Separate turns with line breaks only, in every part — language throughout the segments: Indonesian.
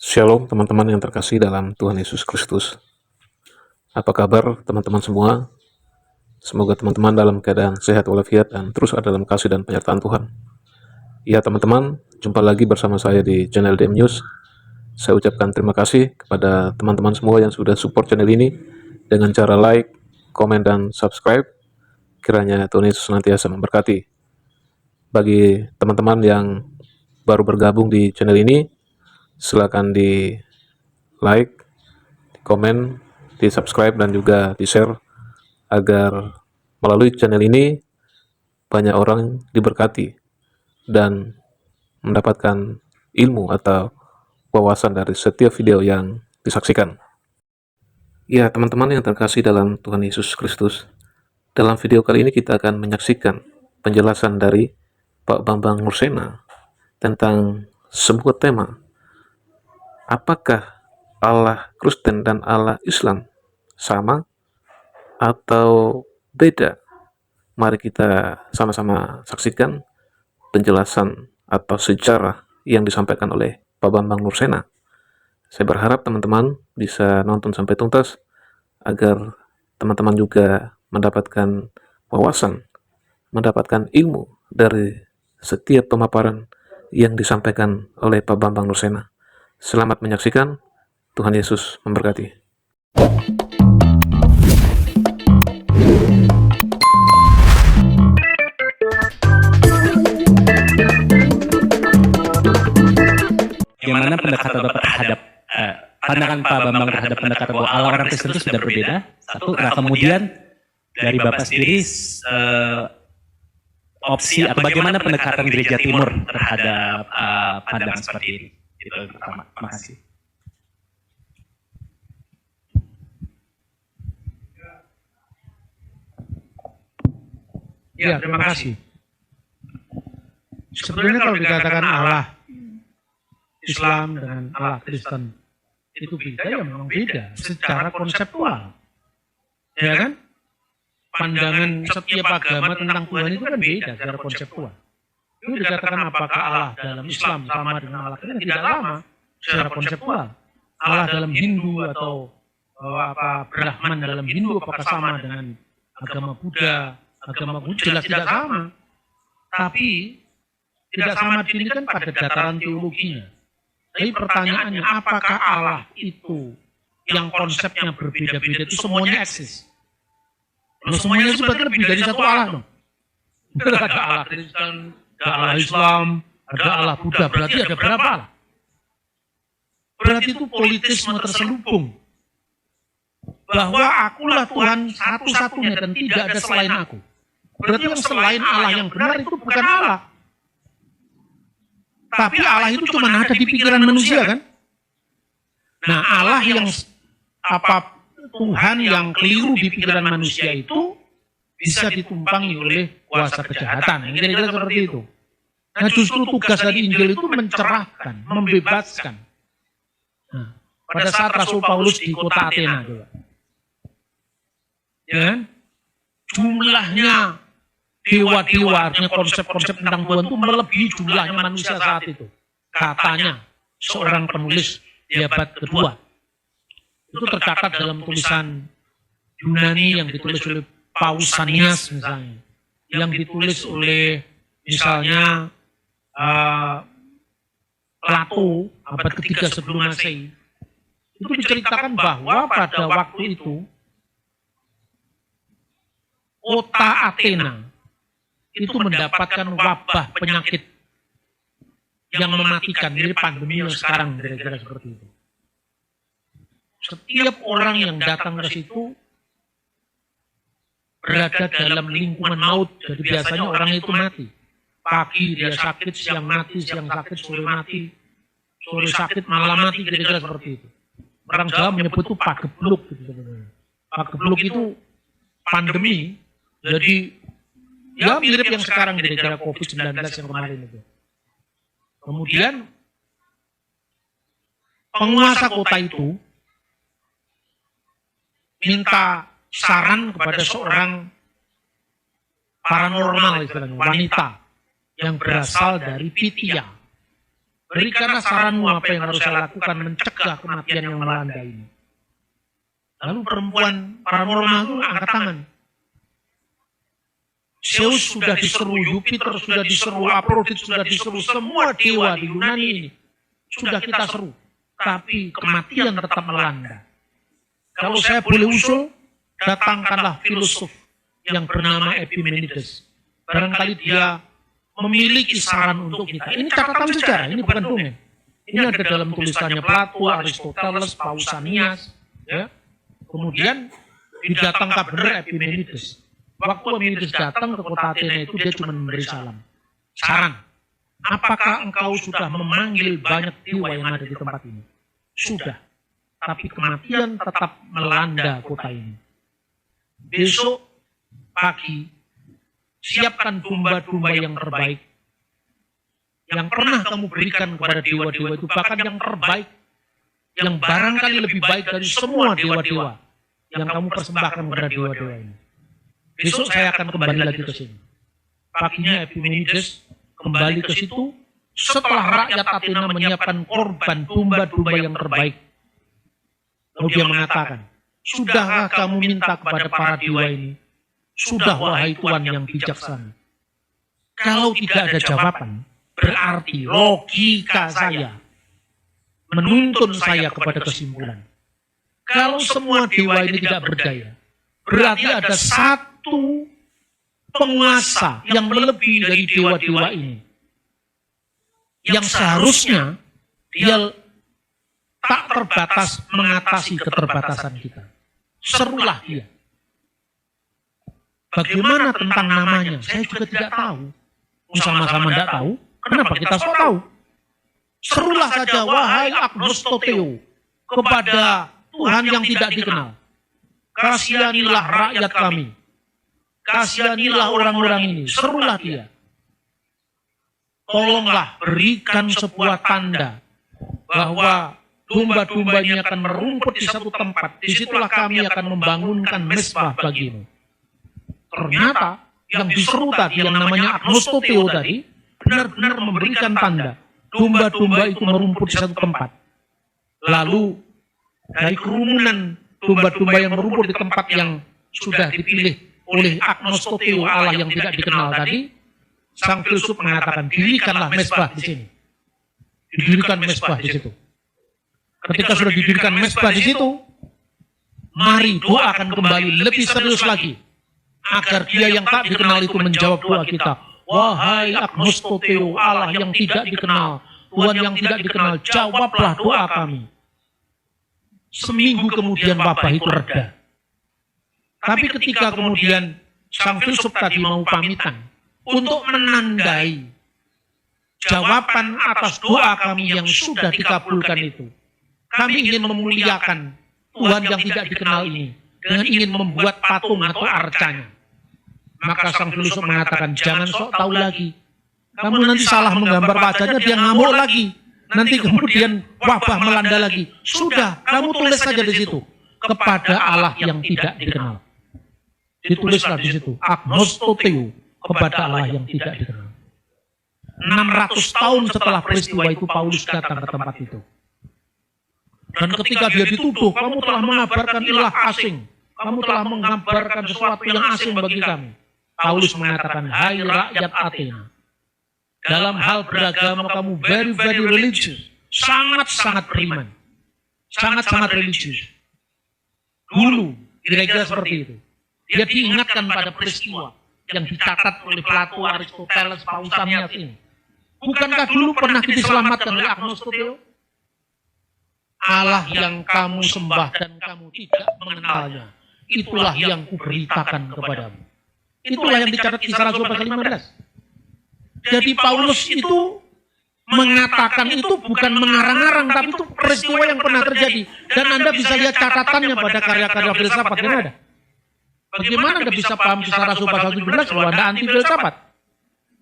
Shalom teman-teman yang terkasih dalam Tuhan Yesus Kristus. Apa kabar teman-teman semua? Semoga teman-teman dalam keadaan sehat walafiat dan terus ada dalam kasih dan penyertaan Tuhan. Ya teman-teman, jumpa lagi bersama saya di channel DM News. Saya ucapkan terima kasih kepada teman-teman semua yang sudah support channel ini dengan cara like, komen, dan subscribe. Kiranya Tuhan Yesus senantiasa memberkati. Bagi teman-teman yang baru bergabung di channel ini, silakan di like, komen, di subscribe, dan juga di share agar melalui channel ini banyak orang diberkati dan mendapatkan ilmu atau wawasan dari setiap video yang disaksikan. Ya teman-teman yang terkasih dalam Tuhan Yesus Kristus, dalam video kali ini kita akan menyaksikan penjelasan dari Pak Bambang Nursena tentang sebuah tema, apakah Allah Kristen dan Allah Islam sama atau beda? Mari kita sama-sama saksikan penjelasan atau sejarah yang disampaikan oleh Pak Bambang Nursena. Saya berharap teman-teman bisa nonton sampai tuntas agar teman-teman juga mendapatkan wawasan, mendapatkan ilmu dari setiap pemaparan yang disampaikan oleh Pak Bambang Nursena. Selamat menyaksikan, Tuhan Yesus memberkati.
Bagaimana pendekatan Bapak terhadap pandangan Pak Bambang terhadap pendekatan bahwa Allah orang Kristen itu sudah berbeda? Satu, nah kemudian dari Bapak sendiri opsi atau bagaimana pendekatan Gereja Timur terhadap pandangan seperti ini? Itu yang pertama. Terima kasih.
Ya, terima kasih. Sebenarnya kalau dikatakan Allah Islam dengan Allah Kristen itu beda, ya memang beda secara konseptual, ya kan? Pandangan setiap agama tentang Tuhan itu kan beda secara konseptual. Itu dikatakan apakah Allah dalam Islam sama dengan Allah Kristen, tidak sama secara konseptual. Allah dalam Hindu atau Brahman dalam Hindu apakah sama dengan agama Buddha, agama Buddha, jelas tidak sama. Tapi tidak sama di sini kan pada dataran teologinya. Tapi pertanyaannya, apakah Allah itu yang konsepnya berbeda-beda itu semuanya eksis? Kalau semuanya itu berarti lebih dari satu Allah dong. Ada Allah Kristen, ada Allah Islam, ada Allah Buddha, berarti ada berapa Allah? Berarti itu politisme terselubung. Bahwa akulah Tuhan satu-satunya dan tidak ada selain aku. Berarti yang selain Allah yang benar itu bukan Allah. Tapi Allah itu cuma ada di pikiran manusia kan? Nah Allah yang Tuhan yang keliru di pikiran manusia itu bisa ditumpangi oleh kuasa kejahatan. Kira-kira seperti itu. Nah justru tugas dari Injil itu mencerahkan, membebaskan. Nah, pada saat Rasul Paulus di kota Athena, ya, jumlahnya dewa-dewa, artinya konsep-konsep tentang Tuhan itu melebihi jumlahnya manusia saat itu. Katanya seorang penulis di abad kedua. Itu tercatat dalam tulisan Yunani yang ditulis oleh Pausanias misalnya. Yang ditulis oleh misalnya Plato abad ketiga sebelum Masehi. Itu diceritakan bahwa pada waktu itu kota Athena itu mendapatkan wabah penyakit yang mematikan, mirip pandemi yang sekarang, kira-kira seperti itu. Setiap orang yang datang ke situ berada dalam lingkungan maut, jadi biasanya orang itu mati. Pagi dia sakit, siang mati, siang sakit, sore mati, sore sakit, malam mati, kira-kira seperti itu. Orang Jawa menyebut itu pagebluk. Gitu sebenarnya. Pagebluk itu pandemi, jadi ya mirip yang sekarang gara-gara COVID-19 yang kemarin itu. Kemudian penguasa kota itu minta saran kepada seorang paranormal istilahnya, wanita yang berasal dari Phthia. Berikanlah saranmu apa yang harus saya lakukan mencegah kematian yang melanda ini. Lalu perempuan paranormal itu angkat tangan. Zeus sudah diseru, Jupiter sudah diseru, Aphrodite sudah diseru, semua dewa di Yunani ini sudah kita seru. Tapi kematian tetap melanda. Kalau saya boleh usul, datangkanlah filosof yang bernama Epimenides. Barangkali dia memiliki saran untuk kita. Ini catatan sejarah, ini bukan dongeng. Ini ada dalam tulisannya Plato, Aristoteles, Pausanias. Ya. Kemudian didatangkan benar Epimenides. Waktu Epimenides datang ke kota Athena itu dia cuma memberi saran. Apakah engkau sudah memanggil banyak dewa yang ada di tempat ini? Sudah. Tapi kematian tetap melanda kota ini. Besok pagi, siapkan domba-domba yang terbaik. Yang pernah kamu berikan kepada dewa-dewa itu, bahkan yang terbaik. Yang barangkali lebih baik dari semua dewa-dewa yang kamu persembahkan kepada dewa-dewa ini. Besok saya akan kembali lagi ke sini. Paginya Epimenides kembali ke situ setelah rakyat Athena menyiapkan korban domba-domba yang terbaik. Lalu dia mengatakan, sudahkah kamu minta kepada para dewa ini? Sudah, wahai Tuhan yang bijaksana. Kalau tidak ada jawaban, berarti logika saya menuntun saya kepada kesimpulan. Kalau semua dewa ini tidak berdaya, berarti ada satu penguasa yang melebihi dari dewa-dewa ini. Yang seharusnya dia tak terbatas mengatasi keterbatasan kita. Serulah dia. Bagaimana tentang namanya? Saya juga tidak tahu. Sama-sama tidak tahu. Kenapa kita sok tahu? Serulah saja, wahai Agnostoteo, kepada Tuhan yang tidak dikenal. Kasihanilah rakyat kami. Kasihanilah orang-orang ini. Serulah dia. Tolonglah berikan sebuah tanda bahwa domba-domba ini akan merumput di satu tempat. Disitulah kami akan membangunkan mesbah bagimu. Ternyata yang diseru tadi, yang namanya Agnostoteo tadi, benar-benar memberikan tanda. Domba-domba itu merumput di satu tempat. Lalu dari kerumunan domba-domba yang merumput di tempat yang sudah dipilih oleh Agnostoteo, Allah yang tidak dikenal tadi, sang filsuf mengatakan, dirikanlah mesbah di sini. Didirikan mesbah di situ. Ketika sudah didirikan mesbah di situ, mari doakan kembali lebih serius lagi, agar dia yang tak dikenal itu menjawab doa kita. Wahai Agnostoteo, Allah yang tidak dikenal, Tuhan yang tidak dikenal, jawablah doa kami. Seminggu kemudian wabah itu reda. Tapi ketika kemudian sang filsuf tadi mau pamitan untuk menandai jawaban atas doa kami yang sudah dikabulkan itu, kami ingin memuliakan Tuhan yang tidak dikenal ini dengan ingin membuat patung atau arcanya. Maka sang filsuf mengatakan, jangan sok tahu lagi. Kamu nanti salah menggambar wajahnya, dia ngamuk lagi. Nanti kemudian wabah melanda lagi. Sudah, kamu tulis saja di situ. Kepada Allah yang tidak dikenal. Ditulislah di situ. Agnostoteo, kepada Allah yang tidak dikenal. 600 tahun setelah peristiwa itu, Paulus datang ke tempat itu. Dan ketika dia dituduh, kamu telah mengabarkan ilah asing. Kamu telah mengabarkan sesuatu yang asing bagi kami. Paulus mengatakan, hai rakyat Athena, dalam hal beragama kamu very religious, sangat-sangat beriman, sangat-sangat religius. Dulu kira-kira seperti itu. Dia diingatkan pada peristiwa yang dicatat oleh Plato, Aristoteles, Pausanias ini. Bukankah dulu pernah diselamatkan oleh Agnostoteo? Allah yang kamu sembah dan kamu tidak mengenalnya, itulah yang kuberitakan kepadamu. Itulah yang dicatat Kisah Rasul pasal 15. Jadi Paulus itu mengatakan itu bukan mengarang-arang, tapi itu peristiwa yang pernah terjadi. Dan Anda bisa lihat catatannya pada karya-karya filsafat yang ada. Bagaimana Anda bisa paham Kisah Rasul pasal 17 kalau Anda anti filsafat?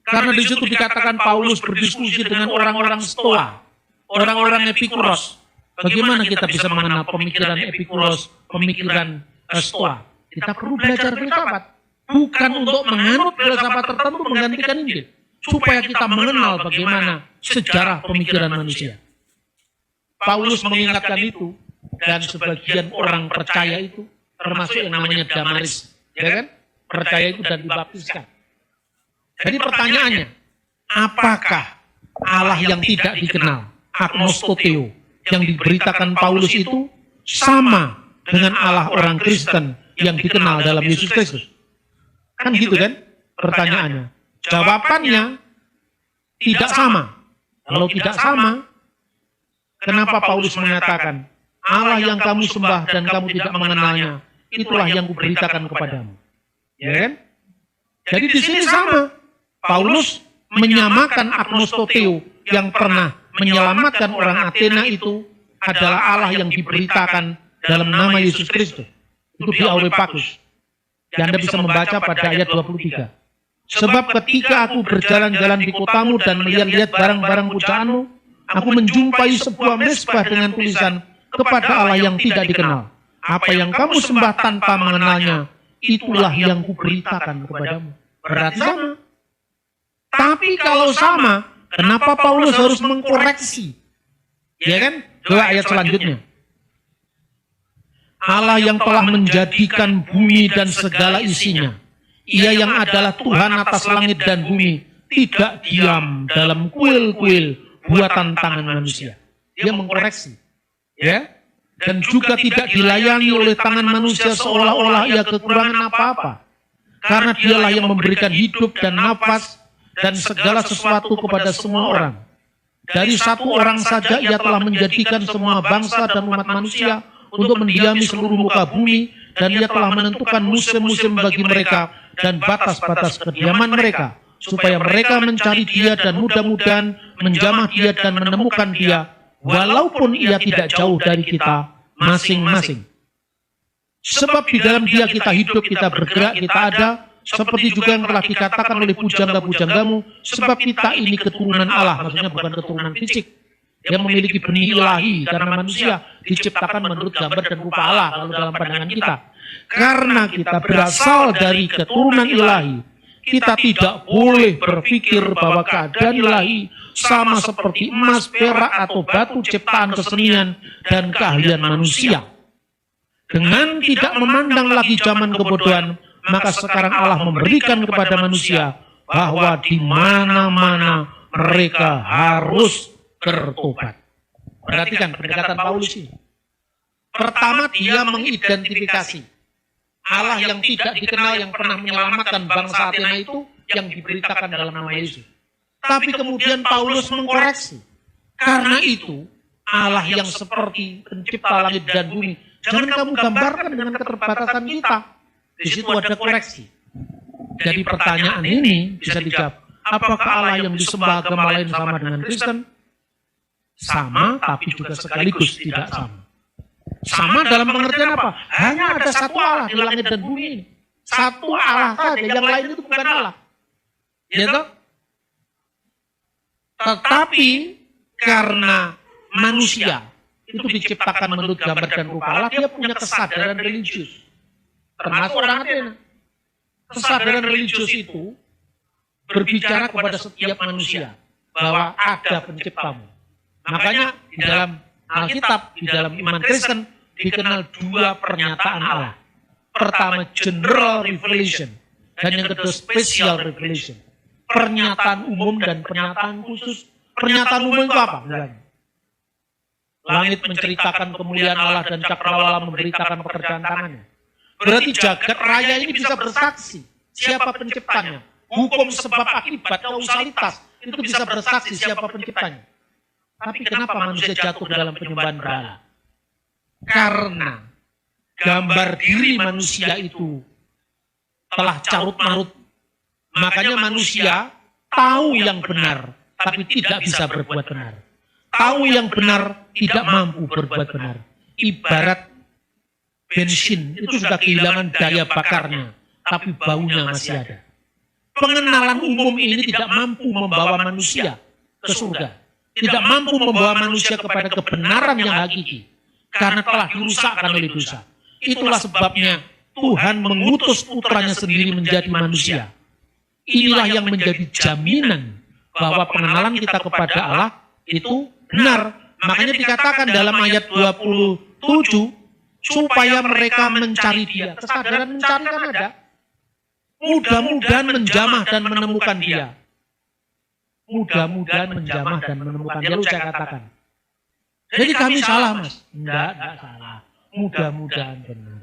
Karena di situ dikatakan Paulus berdiskusi dengan orang-orang Stoa, orang-orang Epikuros. Bagaimana kita bisa mengenal pemikiran Epikuros, pemikiran Stoa? Kita perlu belajar filsafat. Bukan untuk menganut filsafat tertentu menggantikan Injil. supaya kita mengenal bagaimana sejarah pemikiran manusia. Paulus mengingatkan itu, dan sebagian orang percaya itu, termasuk yang namanya Damaris, ya kan? Percaya itu dan dibaptiskan. Jadi pertanyaannya, apakah Allah yang tidak dikenal, agnostoteo, yang diberitakan Paulus itu sama dengan Allah orang Kristen yang dikenal dalam Yesus Kristus? Kan gitu kan pertanyaannya. Jawabannya tidak sama. Kalau tidak sama, kenapa Paulus mengatakan Allah yang kamu sembah dan kamu tidak mengenalnya, itulah yang kuberitakan kepadamu. Ya kan? Jadi di sini sama. Paulus menyamakan agnostoteo yang pernah menyelamatkan orang Athena itu adalah Allah yang diberitakan dalam nama Yesus Kristus. Itu di Areopagus. Dan Anda bisa membaca pada ayat 23. Sebab ketika aku berjalan-jalan di kotamu dan melihat-lihat barang-barang pujaanmu, aku menjumpai sebuah mezbah dengan tulisan kepada Allah yang tidak dikenal. Apa yang kamu sembah tanpa mengenalnya, itulah yang kuberitakan kepadamu. Berarti sama. Tapi kalau sama, kenapa Paulus harus mengkoreksi? Ya kan? Dua ayat selanjutnya. Allah yang telah menjadikan bumi dan segala isinya. Ia yang adalah Tuhan atas langit dan bumi, tidak diam dalam kuil-kuil buatan tangan manusia. Dia mengkoreksi. Ya? Dan juga tidak dilayani oleh tangan manusia seolah-olah ia kekurangan apa-apa. Karena dialah yang memberikan hidup dan nafas dan segala sesuatu kepada semua orang. Dari satu orang saja ia telah menjadikan semua bangsa dan umat manusia untuk mendiami seluruh muka bumi, dan ia telah menentukan musim-musim bagi mereka dan batas-batas kediaman mereka, supaya mereka mencari dia dan mudah-mudahan menjamah dia dan menemukan dia, walaupun ia tidak jauh dari kita masing-masing. Sebab di dalam dia kita hidup, kita bergerak, kita ada, seperti juga yang telah dikatakan oleh pujangga-pujanggamu, sebab kita ini keturunan Allah, maksudnya bukan keturunan fisik, yang memiliki benih ilahi, karena manusia diciptakan menurut gambar dan rupa Allah, lalu dalam pandangan kita. Karena kita berasal dari keturunan ilahi, kita tidak boleh berpikir bahwa keadaan ilahi sama seperti emas, perak, atau batu ciptaan kesenian dan keahlian manusia. Dengan tidak memandang lagi zaman kebodohan, maka sekarang Allah memberikan kepada manusia bahwa di mana-mana mereka harus bertobat. Perhatikan pendekatan Paulus ini. Pertama, dia mengidentifikasi Allah yang tidak dikenal, yang pernah menyelamatkan bangsa Athena itu, yang diberitakan dalam nama Yesus. Tapi kemudian Paulus mengkoreksi. Karena itu, Allah yang seperti pencipta langit dan bumi, jangan kamu gambarkan dengan keterbatasan kita. Di situ ada koreksi. Jadi pertanyaan ini bisa dijawab. Apakah Allah yang disembah agama lain sama dengan Kristen? Sama, tapi juga sekaligus tidak sama. Sama dalam pengertian apa? Hanya ada satu Allah di langit dan bumi ini. Satu Allah saja, yang lain itu bukan Allah. Ya toh? Tetapi karena manusia itu diciptakan menurut gambar dan rupa Allah, dia punya kesadaran religius. Termasuk orang Athena. Kesadaran religius itu berbicara kepada setiap manusia bahwa ada penciptamu. Makanya di dalam Alkitab, di dalam iman Kristen, dikenal dua pernyataan Allah. Pertama, general revelation. Dan yang kedua, special revelation. Pernyataan umum dan pernyataan khusus. Pernyataan umum itu apa? Langit menceritakan kemuliaan Allah dan cakrawala memberitakan pekerjaan tangannya. Berarti jagat raya ini bisa bersaksi siapa penciptanya. Hukum sebab akibat, kausalitas, itu bisa bersaksi siapa penciptanya. Tapi kenapa manusia jatuh dalam penyembahan berhala? Karena gambar diri manusia itu telah carut-marut. Makanya manusia tahu yang benar, tapi tidak bisa berbuat benar. Tahu yang benar, tidak mampu berbuat benar. Ibarat bensin, itu sudah kehilangan daya bakarnya, tapi baunya masih ada. Pengenalan umum ini tidak mampu membawa manusia ke surga. Tidak mampu membawa manusia kepada kebenaran yang hakiki. Karena telah dirusakkan oleh dosa. Itulah sebabnya Tuhan mengutus putranya sendiri menjadi manusia. inilah yang menjadi jaminan bahwa pengenalan kita kepada Allah itu benar. Makanya dikatakan dalam ayat 27, supaya mereka mencari Dia. Kesadaran mencari kan ada. Mudah-mudahan menjamah dan menemukan Dia. Mudah-mudahan menjamah dan menemukan Dia, lalu saya katakan. Jadi kami salah, Mas. Enggak salah. Mudah-mudahan benar.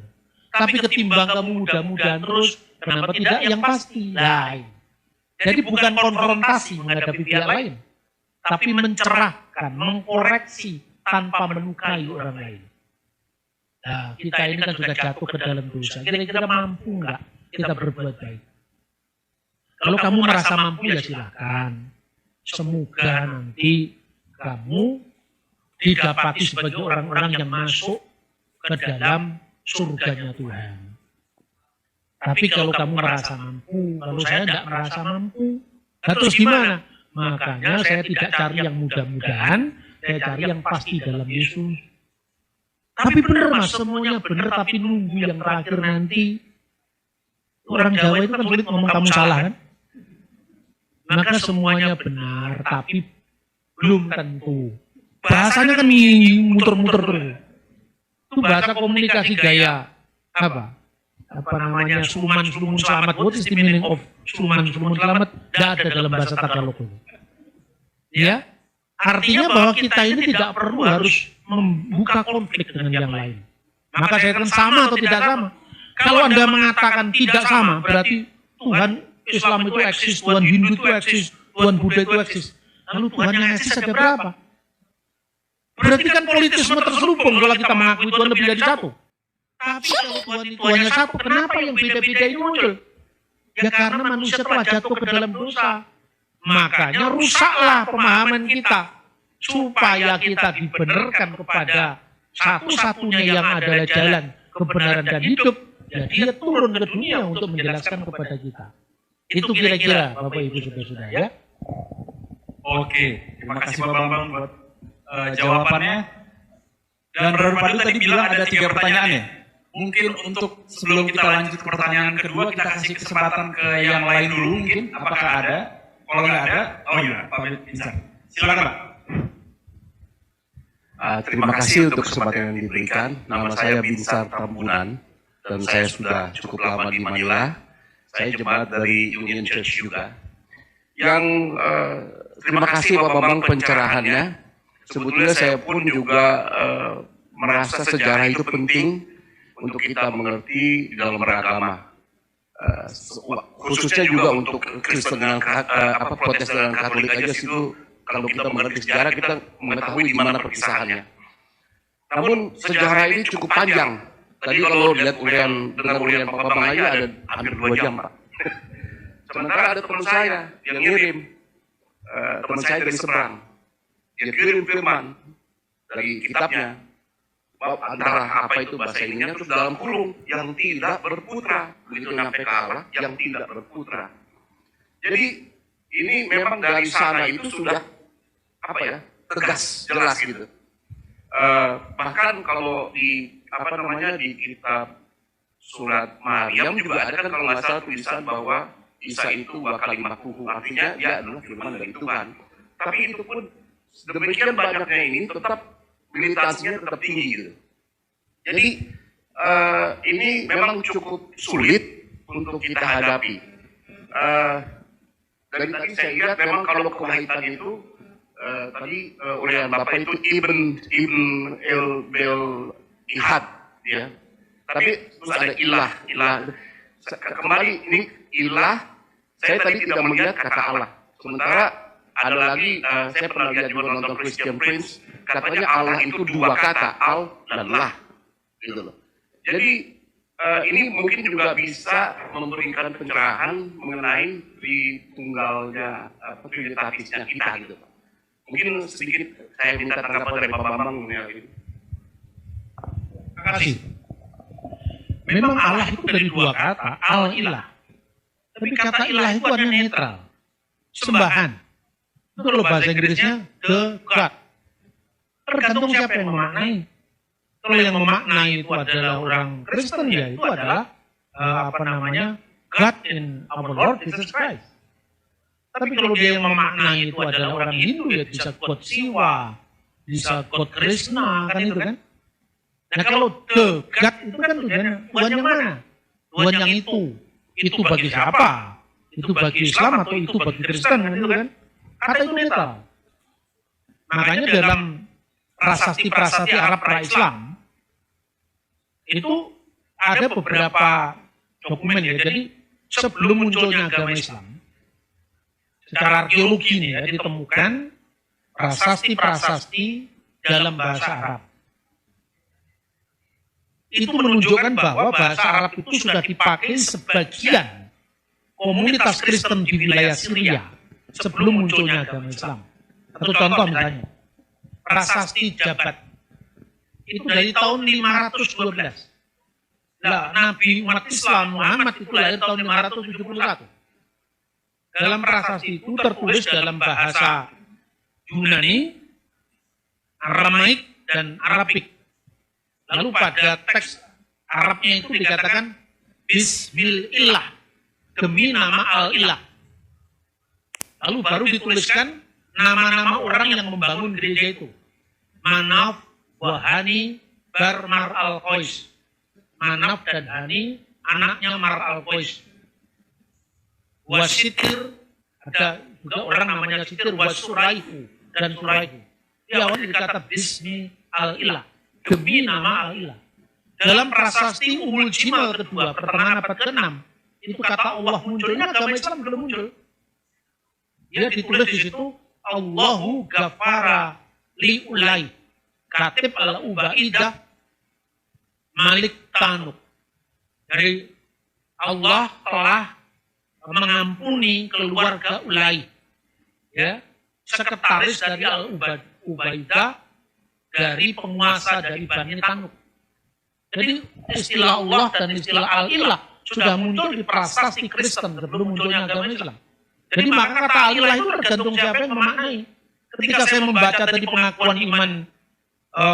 Tapi ketimbang kamu mudah-mudahan terus, kenapa tidak yang pasti? Lain. Jadi bukan konfrontasi menghadapi pihak lain, tapi mencerahkan, mengkoreksi tanpa melukai orang lain. Nah, kita ini kan sudah jatuh ke dalam dosa. Kira-kira mampu enggak kita berbuat baik? Kalau kamu merasa mampu ya silakan. Semoga nanti kamu didapati sebagai orang-orang yang masuk ke dalam surganya Tuhan. Tapi kalau kamu merasa mampu, kalau saya tidak merasa mampu, nah terus gimana? Makanya saya tidak cari yang mudah-mudahan, saya cari yang pasti dalam Yesus. Tapi benar Mas, semuanya benar, tapi nunggu yang terakhir nanti. Orang Jawa itu kan sulit ngomong kamu salah kan? Maka semuanya benar, tapi belum tentu. Bahasanya kan muter-muter terus. Itu bahasa komunikasi gaya apa namanya, Sulman Selamat. What is the meaning of Sulman Selamat? Tidak ada dalam bahasa Tagalog. Ya, artinya bahwa kita ini tidak perlu harus membuka konflik dengan yang lain. Maka saya katakan sama atau tidak sama. Kalau Anda mengatakan tidak sama, berarti Tuhan Islam itu eksis, Tuhan Hindu itu eksis, Tuhan Buddha itu eksis. Lalu Tuhan yang eksis ada berapa? Berarti kan politisme terselubung kalau kita mengakui Tuhan lebih dari satu. Tapi kalau Tuhan itu hanya satu, kenapa yang beda-beda ini muncul? Ya karena manusia telah jatuh ke dalam dosa. Makanya rusaklah pemahaman kita. Supaya kita dibenarkan kepada satu-satunya yang adalah jalan kebenaran dan hidup. Ya dia turun ke dunia untuk menjelaskan kepada kita. Itu kira-kira Bapak Ibu Saudara-saudara ya.
Oke, terima kasih Pak Bambang buat jawabannya. Dan Baru Padu tadi bilang ada 3 pertanyaan ya. Mungkin untuk sebelum kita lanjut ke pertanyaan kedua, kita kasih kesempatan ke yang lain dulu mungkin. Apakah ada? Kalau nggak ada, oh iya, Pak Binsar. Silakan Pak.
Terima kasih untuk kesempatan yang diberikan. Nama saya Binsar Tambunan dan saya sudah cukup lama di Manila. Saya jemaat dari Union Church juga. Yang terima kasih Pak Bambang pencerahannya. Sebetulnya saya pun juga merasa sejarah itu penting untuk kita mengerti dalam beragama. Khususnya juga untuk Kristen dengan Protestan dan Katolik aja situ, kalau kita mengerti sejarah kita mengetahui di mana perpisahannya. Namun sejarah ini cukup panjang. Tadi kalau lihat dengan urian Pak Bambang aja ada hampir 2 jam Pak. Sementara ada teman saya yang ngirim, teman saya dari seberang, dia kirim firman dari kitabnya, antara apa itu bahasa ininya, terus dalam kurung yang tidak berputra, begitu nyampe ke Allah yang tidak berputra. Jadi ini memang dari sana itu sudah tegas, jelas gitu. Bahkan kalau di di kitab surat Maryam juga ada kan kalau nggak salah tulisan bahwa Isa itu wa kalimatuhu, artinya dia adalah firman dari Tuhan. Tapi itu pun demikian banyaknya ini tetap militansinya tetap tinggi gitu. Jadi ini memang cukup sulit untuk kita hadapi. Dari tadi saya lihat memang kalau kewahidan itu tadi urian Bapak itu Ibn el Ihad ya. Tapi terus ada ilah. Kembali ini ilah, saya tadi tidak melihat kata Allah. Sementara ada lagi, saya pernah lihat juga nonton Christian Prince, katanya Allah itu 2 kata, al dan lah. Gitu loh. Jadi ini mungkin juga bisa memberikan pencerahan mengenai di tunggalnya trinitatisnya kita gitu. Mungkin sedikit saya minta tanggapan dari Pak Bambang mengenai ini.
Terima kasih. Memang Allah itu dari 2 kata, al ilah. Tapi kata ilah itu artinya netral. Sembahan. Itu kalau bahasa Inggrisnya the God. Tergantung siapa yang memaknai. Kalau yang memaknai itu adalah orang Kristen ya itu adalah God in our Lord Jesus Christ. Tapi kalau dia yang memaknai itu adalah orang Hindu, ya bisa God Siwa, bisa God Krishna, kan itu kan. Nah kalau the God itu kan tujuannya, Tuhan yang mana? Tuhan yang itu bagi siapa? Itu bagi Islam atau itu bagi Kristen, kan itu kan. Kata itu netral. Makanya dalam prasasti-prasasti Arab pra-Islam, itu ada beberapa dokumen ya, jadi sebelum munculnya agama Islam, secara arkeologi nih ya, ditemukan prasasti-prasasti dalam bahasa Arab. Itu menunjukkan bahwa bahasa Arab itu sudah dipakai sebagian komunitas Kristen di wilayah Syria sebelum munculnya agama Islam. Satu contoh misalnya, prasasti Jabat. Itu dari tahun 512. Nah, Nabi umat Islam Muhammad itu lahir tahun 571. Dalam prasasti itu tertulis dalam bahasa Yunani, Aramaik, dan Arabik. Lalu pada teks Arabnya itu dikatakan Bismillah, demi nama Al-Ilah. Lalu baru dituliskan nama-nama orang yang membangun gereja itu. Manaf, Wahani, Barmar Al-Qais. Manaf dan Hani, anaknya Mar Al-Qais. Wasitir, ada juga orang namanya Sitir, Wasuraihu dan Suraihu. Di awal dikata Bismi Al-Ilah, demi nama Al-Ilah. Dalam prasasti Umul Jimal kedua, pertengahan abad ke-6, itu kata Allah muncul. Ini agama Islam belum muncul. Dia ditulis di situ, Allahu Ghafara Li'ulai, Katib Al-Ubaidah Malik Tanuk. Dari Allah telah mengampuni keluarga Ulai. Ya, sekretaris dari Al-Ubaidah, dari penguasa dari Bani Tanuk. Jadi istilah Allah dan istilah Al-Ilah sudah muncul di prasasti Kristen sebelum munculnya agama Islam. Jadi maka kata Al-Ilah itu tergantung siapa yang memaknai. Ketika saya membaca tadi pengakuan iman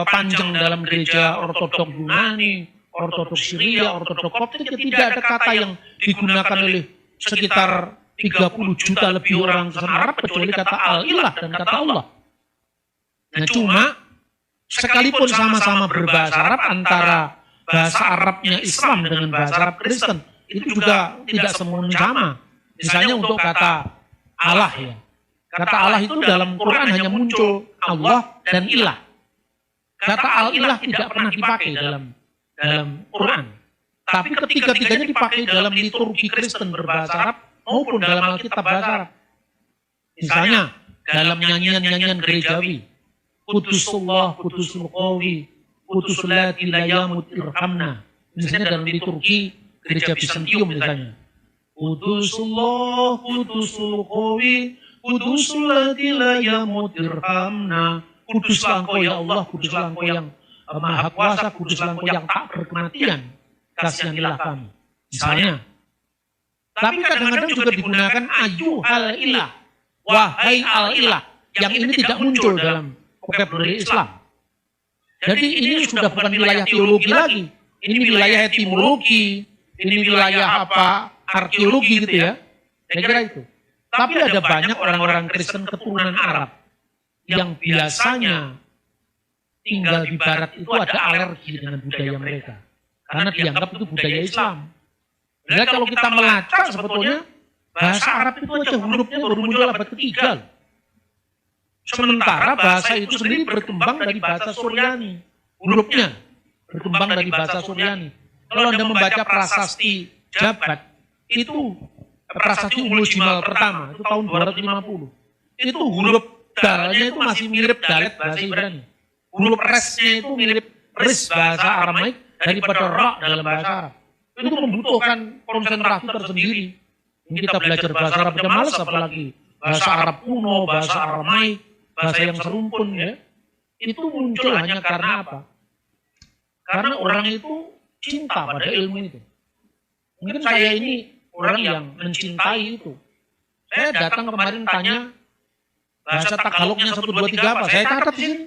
panjang dalam gereja Ortodok Yunani, Ortodok Syria, Ortodok Koptik, tidak ada kata yang digunakan oleh sekitar 30 juta lebih orang Kristen Arab kecuali kata Al-Ilah dan kata Allah. Nah cuma sekalipun sama-sama berbahasa Arab, antara bahasa Arabnya Islam dengan bahasa Arab Kristen itu juga tidak semuanya sama. Misalnya untuk kata Allah ya, kata Allah itu dalam Quran hanya muncul Allah dan Ilah. Kata Al-Ilah tidak pernah dipakai dalam Quran. Tapi ketiga-tiganya dipakai dalam liturgi Kristen berbahasa Arab maupun dalam Alkitab bahasa Arab. Misalnya dalam nyanyian-nyanyian gerejawi, Qudusullah, Qudusul Qawi, Qudusul Lati la yamut irhamna. Misalnya dalam liturgi gereja Bizantium misalnya. Qudusullah, Qudusul Qawi, Qudusul Lati la yamut irhamna. Kuduslah Engkau ya Allah, kuduslah Engkau yang Maha Kuasa, kuduslah Engkau yang tak berkematian, kasihanilah kami. Misalnya. Tapi kadang-kadang juga digunakan ayyuhal ilah, wahai al-ilah, yang ini tidak muncul dalam vocabulary Islam. Jadi ini sudah bukan wilayah teologi lagi, ini wilayah etimologi, ini wilayah arkeologi gitu ya. Saya kira itu. Tapi ada banyak orang-orang Kristen keturunan Arab yang biasanya tinggal di barat itu ada alergi dengan budaya mereka. Karena dianggap itu budaya Islam. Jadi kalau kita melacak sebetulnya bahasa Arab itu aja hurufnya baru muncul abad ke-3. Sementara bahasa itu sendiri berkembang dari bahasa Suryani. Hurufnya berkembang dari bahasa Suryani. Kalau Anda membaca prasasti Jabat, itu prasasti Umul Jimal pertama, itu tahun 250. Itu huruf dalnya itu masih mirip dalet bahasa Ibrani. Huruf resnya itu mirip ris bahasa Aramaik daripada ra dalam bahasa Arab. Itu membutuhkan konsentrasi tersendiri. Kita belajar bahasa Arab aja males, apalagi bahasa Arab kuno, bahasa Aramaik, bahasa yang serumpun ya. Itu muncul hanya karena apa? Karena orang itu cinta pada ilmu itu. Mungkin saya ini orang yang mencintai itu. Saya datang kemarin tanya, bahasa Tagalognya 1, 2, 3 apa? Saya catat di sini.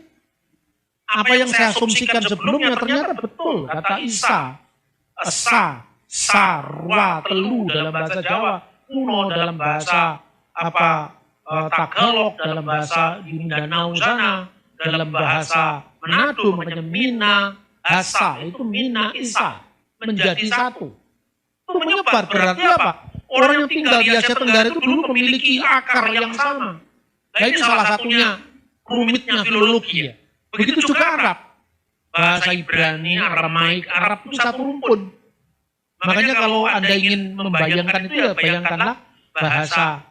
Apa yang saya asumsikan sebelumnya ternyata betul. Kata Isa, Esa, Sarwa, telu dalam bahasa Jawa, kuno dalam bahasa Tagalog, dalam bahasa Mindanao sana, dalam bahasa Manado namanya Mina, Hasa, itu Mina Isa, menjadi satu. Itu menyebar, berarti apa? Orang yang tinggal di Asia Tenggara itu dulu memiliki akar yang sama. Nah ini salah satunya rumitnya filologi ya. Begitu juga Arab. Bahasa Ibrani, Aramaik, Arab itu satu rumpun. Makanya kalau Anda ingin membayangkan itu ya bayangkanlah bahasa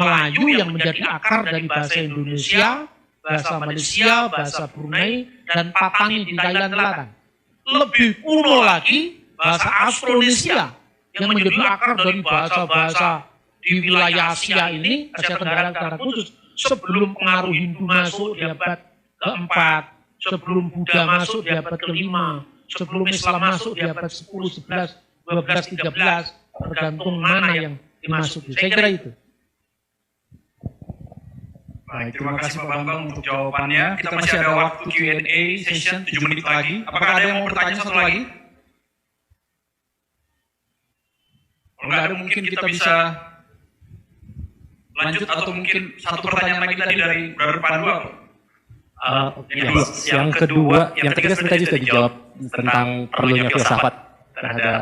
Melayu yang menjadi akar dari bahasa Indonesia, bahasa Malaysia, bahasa Brunei, dan Patani di Thailand Selatan. Lebih kuno lagi bahasa Austronesia yang menjadi akar dari bahasa-bahasa di wilayah Asia ini, Asia Tenggara secara khusus, sebelum pengaruh Hindu masuk di abad keempat, sebelum Buddha masuk di abad kelima, sebelum Islam masuk di abad 10, 11, 12, 13, tergantung mana yang dimasuki. Saya kira itu.
Baik, terima kasih Pak Bambang untuk jawabannya. Kita masih ada waktu Q&A session 7 menit lagi. Apakah ada yang mau bertanya satu lagi? Kalau nggak ada mungkin kita bisa lanjut atau mungkin satu pertanyaan lagi tadi dari Brother Pandu.
Yang kedua, yang ketiga sebenarnya sudah dijawab tentang perlunya filsafat terhadap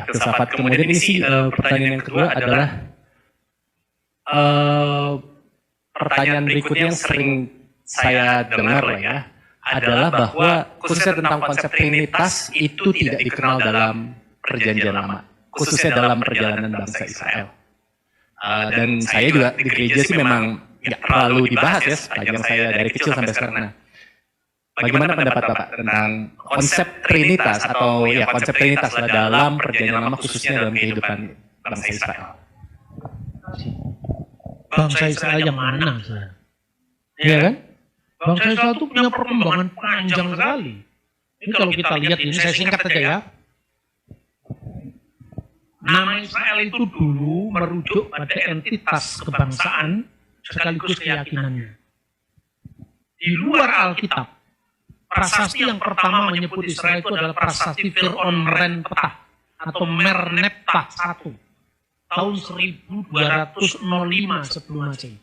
filsafat. Kemudian ini sih pertanyaan yang kedua adalah pertanyaan berikutnya yang sering saya dengar lah ya, adalah bahwa khususnya tentang konsep trinitas itu tidak dikenal dalam Perjanjian Lama, khususnya dalam perjalanan bangsa Israel. Dan saya juga di gereja sih memang nggak terlalu dibahas ya sepanjang saya dari kecil sampai sekarang. Nah, bagaimana pendapat Bapak tentang konsep trinitas atau ya konsep trinitas dalam Perjanjian Lama khususnya dalam kehidupan bangsa Israel?
Bangsa Israel yang mana? Iya kan? Bangsa Israel itu punya perkembangan panjang sekali. Ini kalau kita lihat ini, saya singkat saja ya. Nama Israel itu dulu merujuk pada entitas kebangsaan sekaligus keyakinannya. Di luar Alkitab, prasasti yang pertama menyebut Israel itu adalah prasasti Fir'aun Merenptah atau Merneptah I, tahun 1205 sebelum Masehi.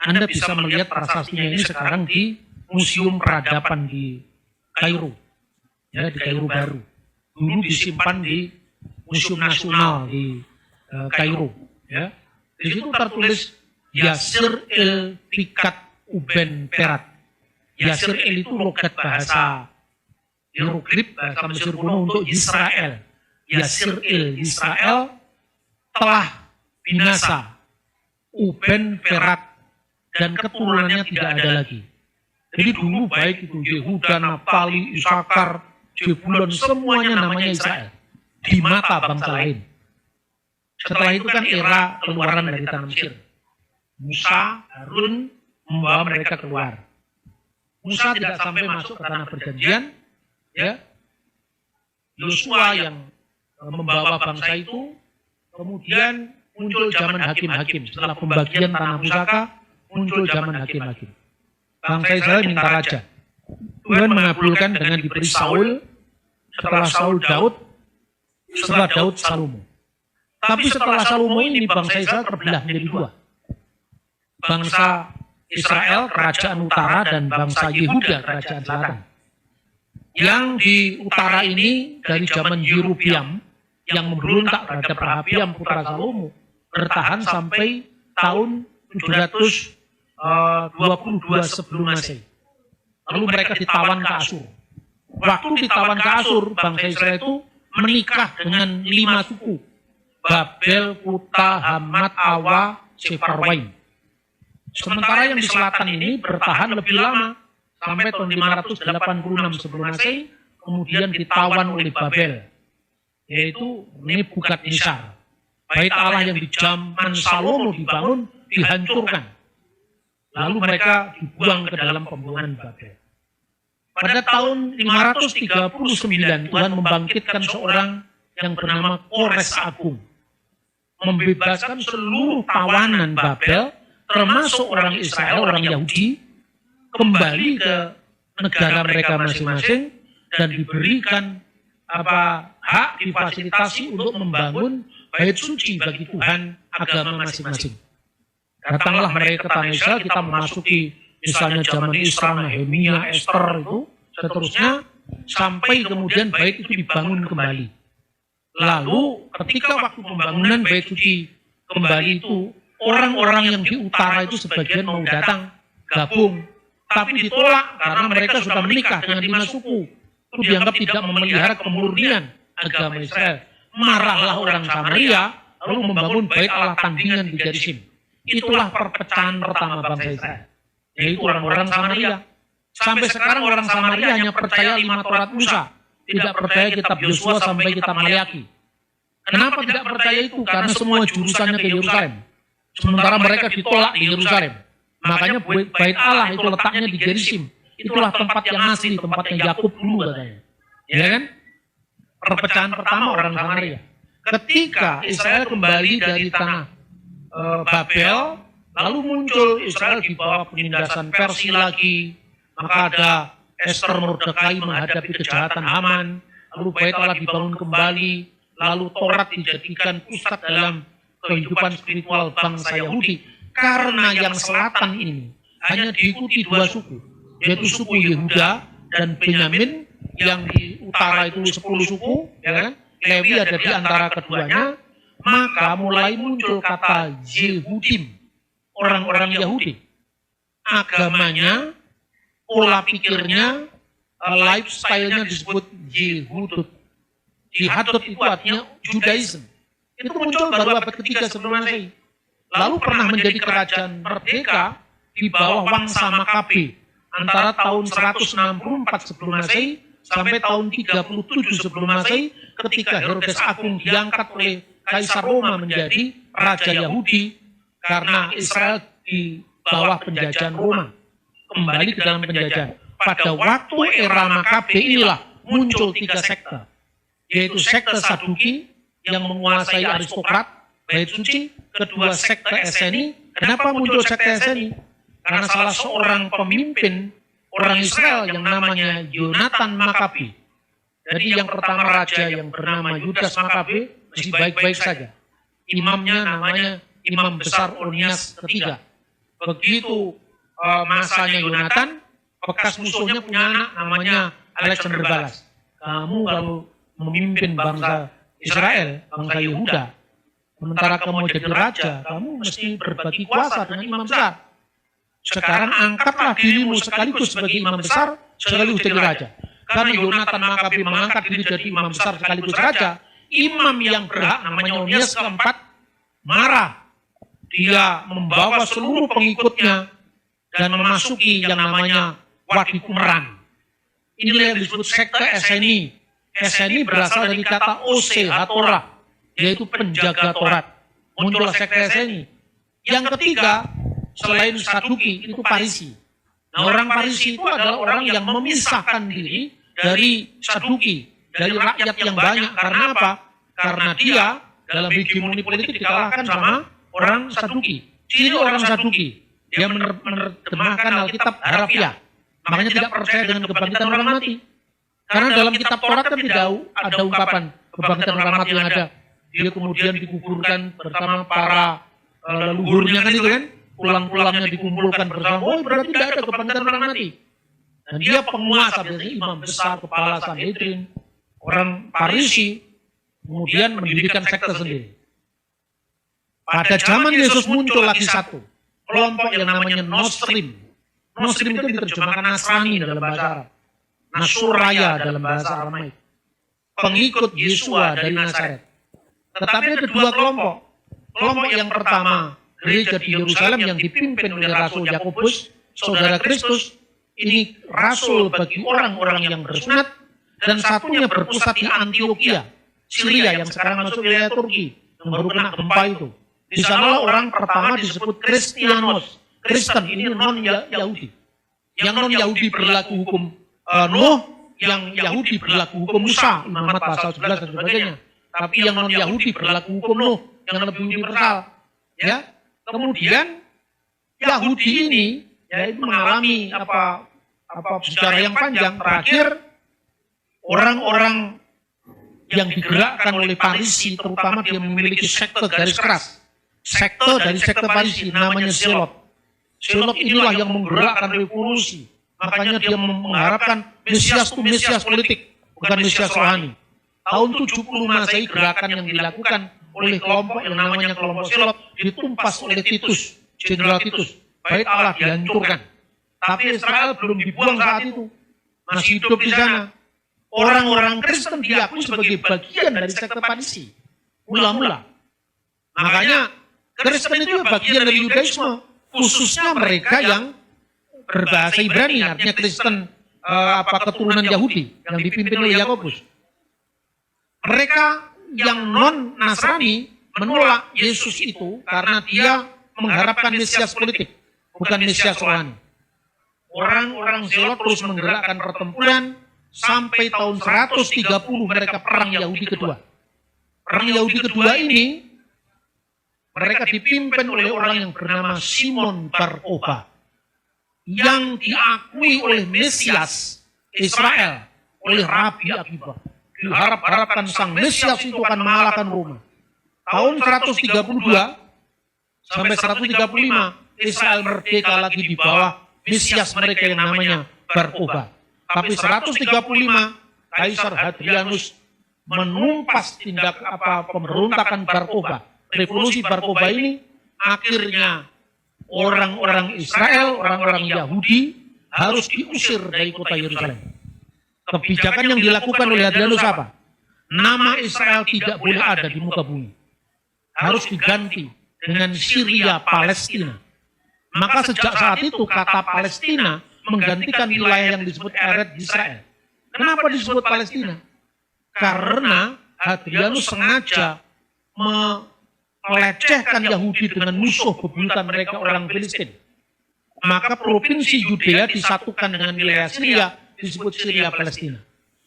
Anda bisa melihat prasastinya ini sekarang di Museum Peradaban di Kairo, ya di Kairo baru. Dulu disimpan di Museum Nasional di Kairo. Ya. Di situ tertulis Yasir el Pikat Uben Perat. Yasir el itu logat bahasa hieroglif, bahasa Mesir kuno untuk Israel. Yasir el Israel telah binasa. Uben Perat dan keturunannya tidak ada lagi. Jadi dulu baik itu Yehuda, Naftali, Isakar, Zebulon, semuanya namanya Israel di mata bangsa lain. Setelah itu kan era keluaran dari tanah Mesir. Musa, Harun membawa mereka keluar. Musa tidak sampai masuk ke tanah perjanjian, ya. Yosua yang membawa bangsa itu, kemudian muncul zaman hakim-hakim. Setelah pembagian tanah pusaka, muncul zaman hakim-hakim. Bangsa Israel minta raja. Tuhan mengabulkan dengan diberi Saul, setelah Saul Daud, setelah Daud Salomo. Tapi setelah Salomo ini bangsa Israel terbelah menjadi dua. Bangsa Israel kerajaan utara dan bangsa Yehuda kerajaan selatan. Yang di utara ini dari zaman Yerobiam yang memberontak terhadap Rehabiam putra Salomo bertahan sampai tahun 722 sebelum Masehi. Lalu mereka ditawan ke Asur. Waktu ditawan ke Asur, bangsa Israel itu menikah dengan 5 suku. Babel, Kuta, Hamat, Awa, Sefarwaim. Sementara yang di selatan ini bertahan lebih lama, sampai tahun 586 sebelum Masehi, kemudian ditawan oleh Babel, yaitu Nebukadnezar. Bait Allah yang di zaman Salomo dibangun, dihancurkan. Lalu mereka dibuang ke dalam pembuangan Babel. Pada tahun 539 Tuhan membangkitkan seorang yang bernama Kores Agung, membebaskan seluruh tawanan Babel, termasuk orang Israel, orang Yahudi, kembali ke negara mereka masing-masing dan diberikan hak difasilitasi untuk membangun bait suci bagi Tuhan agama masing-masing. Datanglah mereka ke tanah Israel, kita memasuki misalnya zaman Isra, Nehemia, Esther itu, seterusnya sampai kemudian bait itu dibangun kembali. Lalu ketika waktu pembangunan bait suci kembali itu, orang-orang yang di utara itu sebagian mau datang gabung, tapi ditolak karena mereka sudah menikah dengan 5 suku. Itu dianggap tidak memelihara kemurnian agama Israel. Marahlah orang Samaria, lalu membangun bait Allah tandingan di Gerizim. Itulah perpecahan pertama bangsa Israel, yaitu orang-orang Samaria. Sampai sekarang orang Samaria hanya percaya 5 Taurat Musa, tidak percaya kitab Yosua sampai kitab Maleaki. Kenapa tidak percaya itu? Karena semua jurusannya ke Yerusalem. Sementara mereka ditolak di Yerusalem. Makanya bait Allah itu letaknya di Gerizim. Itulah tempat yang asli, tempatnya Yakub dulu katanya. Ya kan? Perpecahan pertama orang Samaria. Ketika Israel kembali dari tanah Babel, lalu muncul Israel di bawah penindasan Persia lagi. Maka ada Esther Mordekai menghadapi kejahatan Haman. Lalu bait Allah dibangun kembali. Lalu Taurat dijadikan pusat dalam kehidupan spiritual bangsa Yahudi. Karena yang selatan ini hanya diikuti 2 suku, yaitu suku Yehuda dan Benyamin. Yang di utara itu 10 suku, ya kan? Lewi ada di antara keduanya. Maka mulai muncul kata Yehudim, orang-orang Yahudi. Agamanya, pola pikirnya, lifestyle-nya disebut Yehudut. Jihadut itu artinya Judaism. Itu muncul baru abad ketiga sebelum Masehi. Lalu pernah menjadi kerajaan merdeka di bawah Wangsa Makabe antara tahun 164 sebelum Masehi sampai tahun 37 sebelum Masehi, ketika Herodes Agung diangkat oleh Kaisar Roma menjadi Raja Yahudi karena Israel di bawah penjajahan Roma. Kembali ke dalam penjajahan. Pada waktu era Makabe inilah muncul 3 sekte, yaitu sekte Saduki yang menguasai aristokrat, bait suci, kedua sekte Eseni. Kenapa muncul sekte Eseni? Karena salah seorang pemimpin orang Israel yang namanya Yonatan Makabe. Jadi yang pertama raja yang bernama Yudas Makabe masih baik-baik saja. Imamnya namanya Imam Besar Onias III. Begitu masanya Yonatan, bekas musuhnya punya anak namanya Alexander Balas. Kamu kalau memimpin bangsa Israel, bangsa Yehuda, sementara kamu jadi raja, kamu mesti berbagi kuasa dengan imam besar. Sekarang angkatlah dirimu sekaligus sebagai imam besar, sekaligus jadi raja. Karena Yonatan Makabe mengangkat diri jadi imam besar sekaligus raja, imam yang berhak namanya Onias keempat marah. Dia membawa seluruh pengikutnya dan memasuki yang namanya Wadi Qumran. Inilah yang disebut sekte Eseni. Eseni berasal dari kata Ose Hatorah, yaitu penjaga Taurat. Muncullah sekte Eseni. Yang ketiga, selain Saduki, itu Parisi. Nah, orang Parisi itu adalah orang yang memisahkan diri dari Saduki, dari rakyat yang banyak. Karena apa? Karena dia dalam hegemoni politik dikalahkan sama orang Saduki. Ciri orang Saduki, dia menerjemahkan Alkitab harafiah. Makanya tidak percaya dengan kebangkitan orang mati. Karena dalam kitab Taurat kan tidak ada ungkapan kebangkitan orang mati yang ada. Dia kemudian dikuburkan bersama para leluhurnya kan itu kan. Pulang-pulangnya dikumpulkan bersama. Oh, berarti tidak ada kebangkitan orang mati. Dan dia penguasa, biasanya imam besar, kepala Sanhedrin, orang Parisi, kemudian mendirikan sekte sendiri. Pada zaman Yesus muncul lagi satu kelompok yang namanya Nostrim. Nostrim itu diterjemahkan Nasrani dalam bahasa Arab, Nasuraya dalam bahasa Aramaik, pengikut Yesua dari Nazaret. Tetapi ada 2 kelompok. Kelompok yang pertama, gereja di Yerusalem yang dipimpin oleh Rasul Yakobus, saudara Kristus. Ini rasul bagi orang-orang yang bersunat, dan satunya berpusat di Antioquia, Syria yang sekarang masuk wilayah Turki, yang baru kena gempa itu. Di sanalah orang pertama disebut Kristianos. Kristen ini non-Yahudi. Yang non-Yahudi berlaku hukum Nuh, yang Yahudi berlaku hukum Musa, Imamat pasal 11 dan sebagainya. Tapi yang non-Yahudi berlaku hukum Nuh, yang lebih universal. Ya, kemudian Yahudi ini yaitu mengalami sejarah yang panjang. Terakhir orang-orang yang digerakkan oleh Parisi, terutama dia memiliki sekte garis keras. Sekte dari sekte Parisi namanya Zelot. Zelot inilah yang menggerakkan revolusi. Makanya dia mengharapkan Mesias itu Mesias politik, bukan Mesias rohani. Tahun 70 Masehi gerakan yang dilakukan oleh kelompok yang namanya kelompok Zelot ditumpas oleh Titus, Jenderal Titus. Bait Allah dihancurkan. Tapi Israel belum dibuang saat itu. Masih hidup di sana. Orang-orang Kristen diakui sebagai bagian dari sekte Parisi. Mula-mula. Makanya Kristen itu bagian dari Yudaisme. Khususnya mereka yang berbahasa Ibrani, artinya Kristen keturunan Yahudi yang dipimpin oleh Yakobus. Mereka yang non-Nasrani menolak Yesus itu karena dia mengharapkan Mesias politik, bukan Mesias rohani. Orang-orang Zelot terus menggerakkan pertempuran sampai tahun 130 mereka perang Yahudi kedua. Perang Yahudi kedua ini mereka dipimpin oleh orang yang bernama Simon Bar Kokhba yang diakui oleh Mesias Israel oleh Rabi Akiba. Diharap-harapkan sang Mesias itu akan mengalahkan Roma. Tahun 132 sampai 135 Israel merdeka lagi di bawah Mesias mereka yang namanya Bar Kokhba. Tapi 135 Kaisar Hadrianus menumpas pemberontakan Bar Kokhba. Revolusi Bar Kokhba ini akhirnya orang-orang Israel, orang-orang Yahudi harus diusir dari kota Yerusalem. Kebijakan yang dilakukan oleh Hadrianus apa? Nama Israel tidak boleh ada di muka bumi. Harus diganti dengan Syria Palestina. Maka sejak saat itu kata Palestina menggantikan wilayah yang disebut Eretz Israel. Kenapa disebut Palestina? Karena Hadrianus sengaja melecehkan Yahudi dengan musuh bebuyutan mereka orang Filistin. Maka provinsi Yudea disatukan dengan wilayah Syria, disebut Syria Palestina.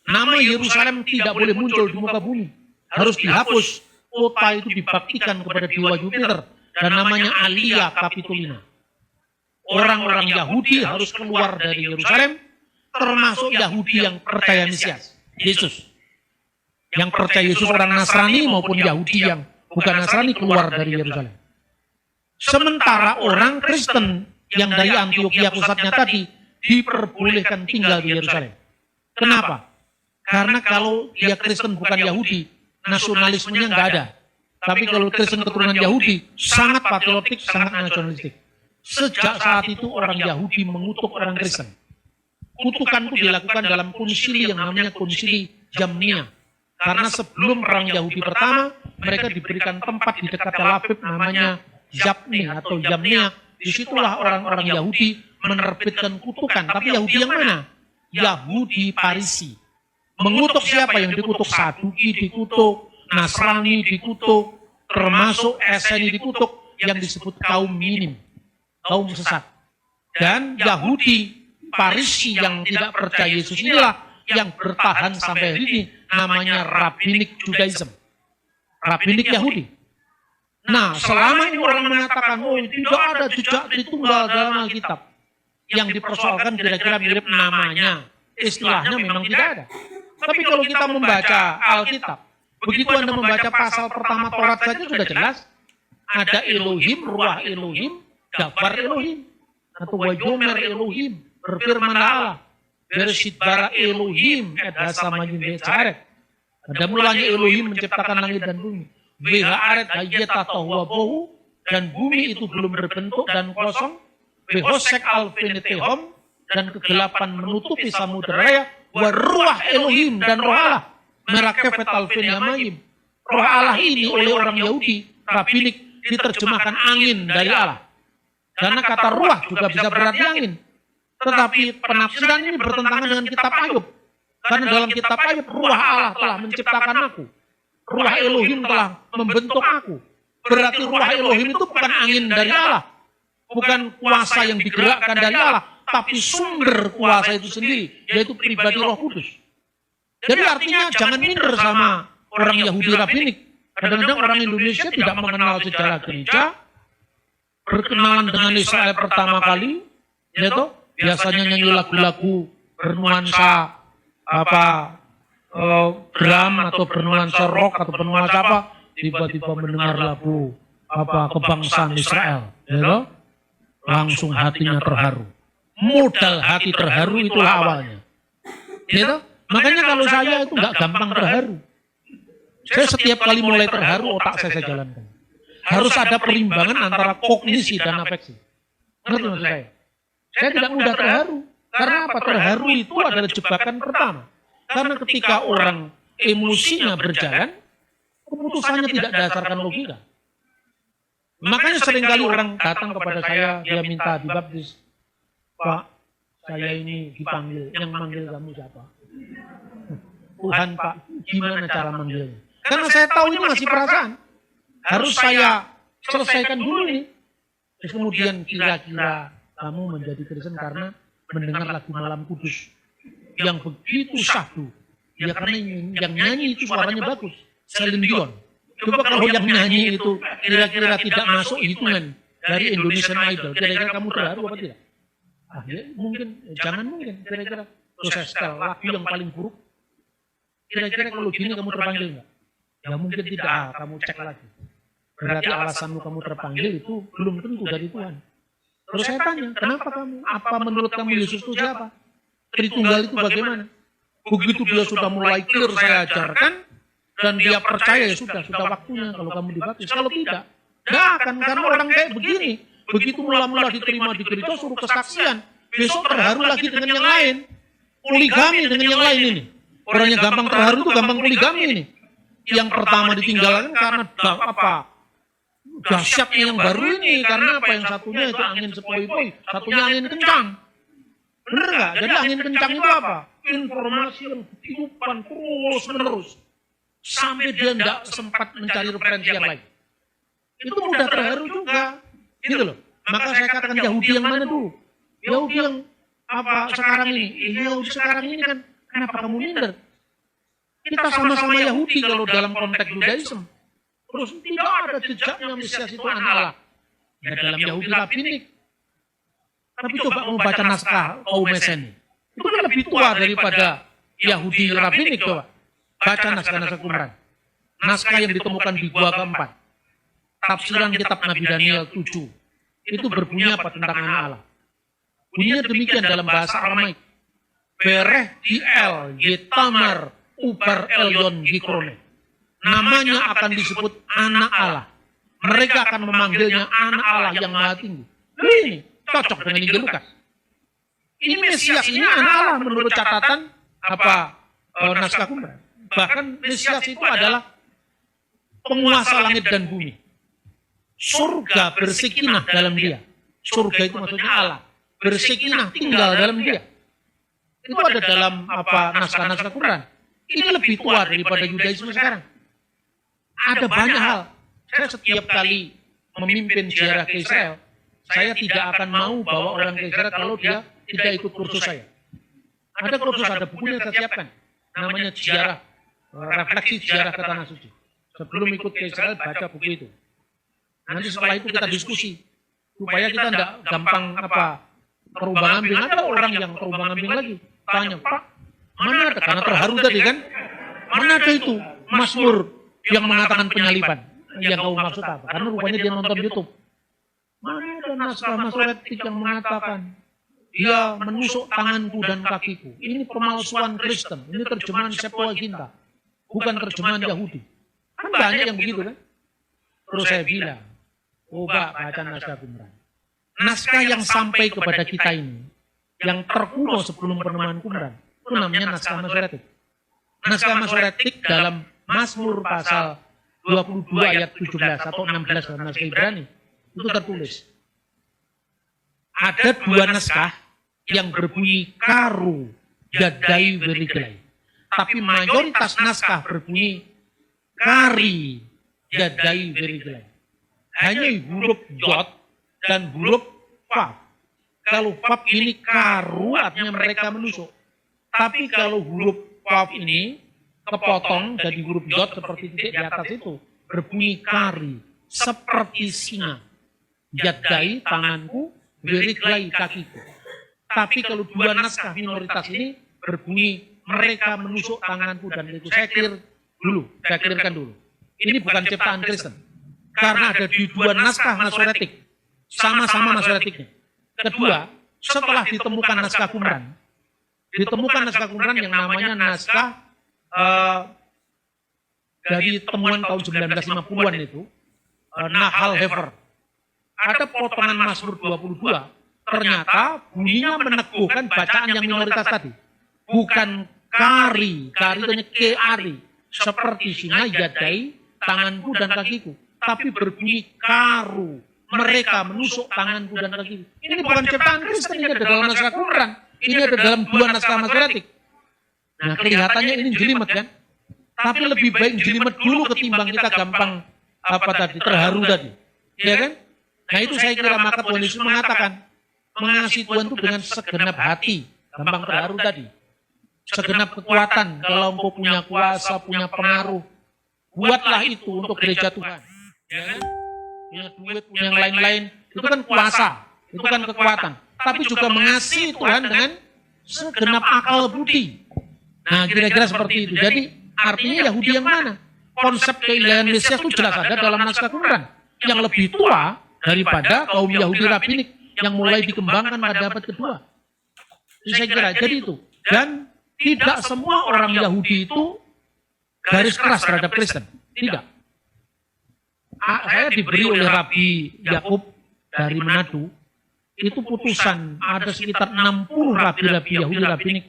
Nama Yerusalem tidak boleh muncul di muka bumi. Harus dihapus. Kota itu dibaktikan kepada dewa Jupiter dan namanya Alia Capitolina. Orang-orang Yahudi harus keluar dari Yerusalem, termasuk Yahudi yang percaya Mesias, Yesus. Yang percaya Yesus orang Nasrani maupun Yahudi yang bukan Nasrani keluar dari Yerusalem. Sementara orang Kristen yang dari Antioquia pusatnya tadi diperbolehkan tinggal di Yerusalem. Kenapa? Karena kalau dia Kristen bukan Yahudi, nasionalismenya nggak ada. Tapi kalau Kristen keturunan Yahudi, sangat patriotik, sangat nasionalistik. Sejak saat itu orang Yahudi mengutuk orang Kristen. Kutukan itu dilakukan dalam konsili yang namanya konsili Jamnia. Karena sebelum perang Yahudi pertama, mereka diberikan tempat di dekat Tel Aviv namanya Yapni atau Jamnia. Disitulah orang-orang Yahudi menerbitkan kutukan. Tapi Yahudi yang mana? Yahudi Parisi. Mengutuk siapa? Yang dikutuk Saduki dikutuk, Nasrani dikutuk, termasuk SNI dikutuk, yang disebut kaum minim, kaum sesat. Dan Yahudi Parisi yang tidak percaya Yesus inilah yang bertahan sampai hari ini, namanya Rabbinic Judaism. Rabbinic Yahudi. Nah, selama ini orang mengatakan, oh tidak ada jejak Tritunggal dalam Alkitab. Yang dipersoalkan kira-kira mirip namanya. Istilahnya memang tidak ada. Tapi kalau kita membaca Alkitab, begitu Anda membaca pasal pertama Taurat saja sudah jelas. Ada Elohim, Ruah Elohim, Dabar Elohim. Atau Wayomer Elohim, berfirmanlah Allah. Bereshit bara Elohim, edhasa majim becaret. Ada mulanya Elohim menciptakan langit dan bumi. Beharet hayeta tohwa bohu, dan bumi itu belum berbentuk dan kosong. Behosek alfinitehom, dan kegelapan menutupi samudera raya. Waruah Elohim dan roh Allah. Merakefet alfin yamayim. Roh Allah ini oleh orang Yahudi, Rabbinik, diterjemahkan angin dari Allah. Karena kata ruah juga bisa berarti angin. Tetapi penafsiran ini bertentangan dengan kitab Ayub. Karena dalam kitab Ayub, ruah Allah telah menciptakan aku. Ruah Elohim telah membentuk aku. Berarti ruah Elohim itu bukan angin dari Allah. Bukan kuasa yang digerakkan dari Allah. Tapi sumber kuasa itu sendiri, yaitu pribadi Roh Kudus. Jadi artinya jangan minder sama orang Yahudi Rabbinik. Kadang-kadang orang Indonesia tidak mengenal sejarah gereja, berkenalan dengan Israel pertama kali, yaitu biasanya nyanyi lagu-lagu bernuansa drum atau bernuansa rock atau bernuansa apa, tiba-tiba mendengar lagu kebangsaan Israel, gitu, langsung hatinya terharu. Modal hati terharu itulah awalnya, gitu. Makanya kalau saya itu nggak gampang terharu. Saya setiap kali mulai terharu, otak saya jalankan. Harus ada perimbangan antara kognisi dan afeksi. Ngerti maksud saya? Saya tidak mudah terharu. Karena apa? Terharu itu adalah jebakan pertama. Karena ketika orang emosinya berjalan, keputusannya tidak berdasarkan logika. Makanya seringkali orang datang kepada saya, dia minta dibaptis. Pak, saya ini dipanggil, yang manggil kamu siapa? Tuhan Pak, gimana cara manggilnya? Karena saya tahu ini masih perasaan. Harus saya selesaikan dulu nih. Terus kemudian kira-kira kamu menjadi Kristen karena mendengar lagu Malam Kudus yang begitu syahdu. Ya karena yang nyanyi itu suaranya bagus. Celine Dion. Coba kalau yang nyanyi itu kira-kira tidak masuk hitungan dari Indonesian Idol, kira-kira kamu terharu apa tidak? Ah, ya, mungkin, jangan mungkin. Kira-kira proses setel lagu yang paling buruk. Kira-kira kalau gini kamu terpanggil enggak? Ya mungkin tidak, kamu cek lagi. Berarti alasanmu kamu terpanggil itu belum tentu dari Tuhan. Terus saya tanya, kenapa kamu? Apa menurut kamu Yesus itu siapa? Tritunggal itu bagaimana? Begitu dia sudah mulai clear saya ajarkan, dan dia percaya ya sudah waktunya kalau kamu dibaptis. Kalau tidak, enggak akan, karena orang kayak begini. Begitu mula-mula diterima di gereja, suruh kesaksian. Besok terharu lagi dengan yang lain. Poligami dengan yang lain ini. Orang yang gampang terharu itu gampang poligami ini. Yang pertama ditinggalkan karena dahsyatnya yang baru ini. Karena apa? Yang satunya itu angin sepoi-poi, satunya angin kencang. Bener nggak? Jadi angin kencang itu apa? Informasi yang ditiupkan terus menerus. Sampai dia tidak sempat mencari referensi yang lain. Itu mudah terharu juga. Gitu loh. Maka saya katakan Yahudi yang mana dulu? Yahudi yang sekarang ini? Yahudi sekarang ini kan kenapa kamu minder? Kita sama-sama Yahudi kalau dalam konteks Judaism. Terus tidak ada jejaknya Mesias itu anak Allah. Ya dalam Yahudi Rabbinik. Tapi coba mau baca naskah kaum Meseni. Itu kan lebih tua daripada Yahudi Rabbinik coba. Baca naskah-naskah Qumran. Naskah yang ditemukan di gua keempat. Tafsiran kitab Nabi Daniel 7. Itu berbunyi apa tentang anak Allah. Bunyinya demikian dalam bahasa Aramaik. Bereh Diel Yetamar Ubar Elyon Gikrone. Namanya akan disebut anak Allah. Mereka akan memanggilnya anak Allah yang maha tinggi. Ini cocok dengan Injil Lukas. Ini Mesias ini anak Allah menurut catatan naskah Qumran. Bahkan Mesias itu adalah penguasa langit dan bumi. Surga bersekinah dalam dia. Surga itu maksudnya Allah. Bersekinah tinggal dalam dia. Itu ada dalam naskah-naskah Qumran. Ini lebih tua daripada Yudaisme sekarang. Ada banyak hal. Saya setiap kali memimpin ziarah ke Israel, saya tidak akan mau bawa orang ke Israel kalau dia tidak ikut kursus saya. Ada kursus, ada bukunya saya siapkan. Namanya ziarah, refleksi ziarah ke Tanah Suci. Sebelum ikut ke Israel, baca buku itu. Nanti setelah itu kita diskusi. Supaya kita tidak gampang terumbang ambing. Ada orang yang terumbang ambing lagi. Tanya, Pak, mana ada? Karena terharu tadi kan. Mana ada itu Mazmur yang mengatakan penyaliban? Yang kau maksud apa? Karena rupanya dia nonton YouTube. Mana ada naskah Masoretik yang mengatakan dia menusuk tanganku dan kakiku. Ini pemalsuan Kristen. Ini terjemahan Septuaginta. Bukan terjemahan Yahudi. Kan banyak yang begitu kan. Terus saya bilang, coba baca naskah Qumran. Naskah yang sampai kepada kita ini, yang terkuno sebelum penemuan Qumran, itu namanya naskah Masoretik. Naskah Masoretik dalam Mazmur pasal 22 ayat 17 atau 16 dalam naskah Ibrani, itu tertulis. Ada dua naskah yang berbunyi karu, yadai, veriglai. Tapi mayoritas naskah berbunyi kari, yadai, veriglai. Hanya huruf yod dan huruf vav. Kalau vav ini karu artinya mereka menusuk. Tapi kalau huruf vav ini kepotong jadi huruf yod seperti titik di atas itu berbunyi kari, seperti singa. Yadai tanganku, veriglai kakiku. Tapi kalau dua naskah minoritas ini berbunyi mereka menusuk tanganku dan kakiku. Saya clearkan dulu. Ini bukan ciptaan Kristen. Karena ada di dua naskah Masoretik. Sama-sama Masoretiknya. Kedua, setelah ditemukan naskah Qumran, yang namanya naskah dari temuan tahun 1950-an itu, Nahal Hefer. Ada potongan Mazmur 22, ternyata bunyinya meneguhkan bacaan yang minoritas tadi. Bukan kari itu ke-ari, seperti singa yadai, tanganku dan kakiku. Tapi berbunyi karu, mereka menusuk tanganku dan kakiku. Ini bukan ciptaan Kristen, ini ada dalam naskah Qumran. Ini ada dalam dua naskah Masoretik. Nah, kelihatannya ini jelimet kan? Tapi lebih baik jelimet dulu ketimbang kita gampang terharu tadi. Ya kan? Nah itu saya kira maka Tuhan Yesus mengatakan, mengasihi Tuhan itu dengan segenap hati, gampang terharu tadi. Segenap kekuatan, kalau engkau punya kuasa, punya pengaruh, buatlah itu untuk gereja Tuhan. Ya kan? Punya duit, punya yang lain-lain, itu kan kuasa, itu kan kekuatan. Tapi juga mengasihi Tuhan dengan segenap akal budi. Nah kira-kira seperti itu. Jadi artinya Yahudi yang mana? Konsep keilahian Mesias itu jelas ada dalam naskah Qumran. Yang lebih tua daripada kaum Yahudi Rabinik yang mulai dikembangkan pada abad kedua. Jadi saya kira jadi itu. Dan tidak semua orang Yahudi itu garis keras terhadap Kristen. Tidak. Saya diberi oleh Rabi Yakub dari Manado, itu putusan ada sekitar 60 rabi-rabi Yahudi Rabinik.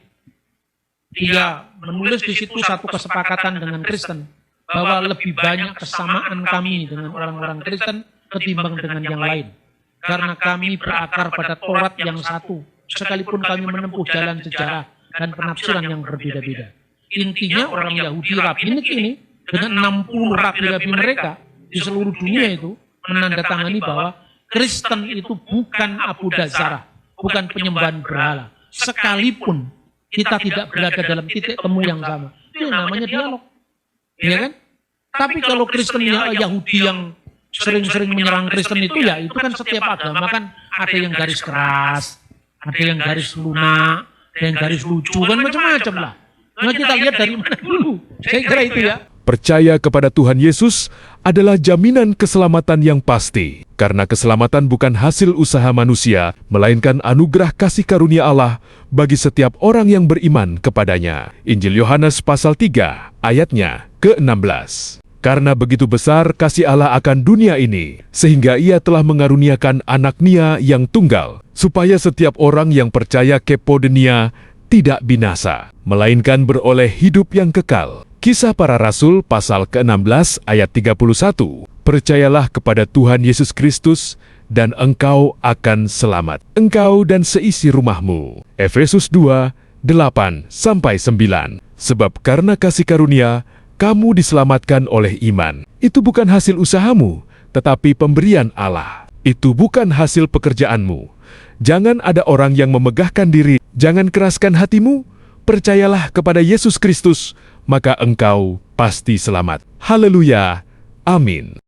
Dia menulis di situ satu kesepakatan dengan Kristen bahwa lebih banyak kesamaan kami dengan orang-orang Kristen ketimbang dengan yang lain. Karena kami berakar pada Taurat yang satu, sekalipun kami menempuh jalan sejarah dan penafsiran yang berbeda-beda. Intinya orang Yahudi Rabinik ini dengan 60 rabi-rabi mereka di seluruh dunia itu menandatangani bahwa Kristen itu bukan Abu Dazarah, bukan penyembahan berhala. Sekalipun kita tidak berada dalam titik temu yang sama. Itu namanya dialog. Ya kan? Tapi kalau Kristen Yahudi yang sering-sering menyerang Kristen itu ya itu kan setiap agama kan ada yang garis keras, ada yang garis lunak, ada yang garis lucu, kan macam-macam lah. Nah kita lihat dari mana dulu. Saya kira itu ya.
Percaya kepada Tuhan Yesus adalah jaminan keselamatan yang pasti. Karena keselamatan bukan hasil usaha manusia, melainkan anugerah kasih karunia Allah bagi setiap orang yang beriman kepadanya. Injil Yohanes pasal 3 ayatnya ke-16. Karena begitu besar kasih Allah akan dunia ini, sehingga Ia telah mengaruniakan anak-Nia yang tunggal, supaya setiap orang yang percaya kepodenia tidak binasa, melainkan beroleh hidup yang kekal. Kisah Para Rasul pasal ke-16 ayat 31. Percayalah kepada Tuhan Yesus Kristus dan engkau akan selamat, engkau dan seisi rumahmu. Efesus 2, 8-9. Sebab karena kasih karunia, kamu diselamatkan oleh iman. Itu bukan hasil usahamu, tetapi pemberian Allah. Itu bukan hasil pekerjaanmu. Jangan ada orang yang memegahkan diri. Jangan keraskan hatimu. Percayalah kepada Yesus Kristus, maka engkau pasti selamat. Haleluya. Amin.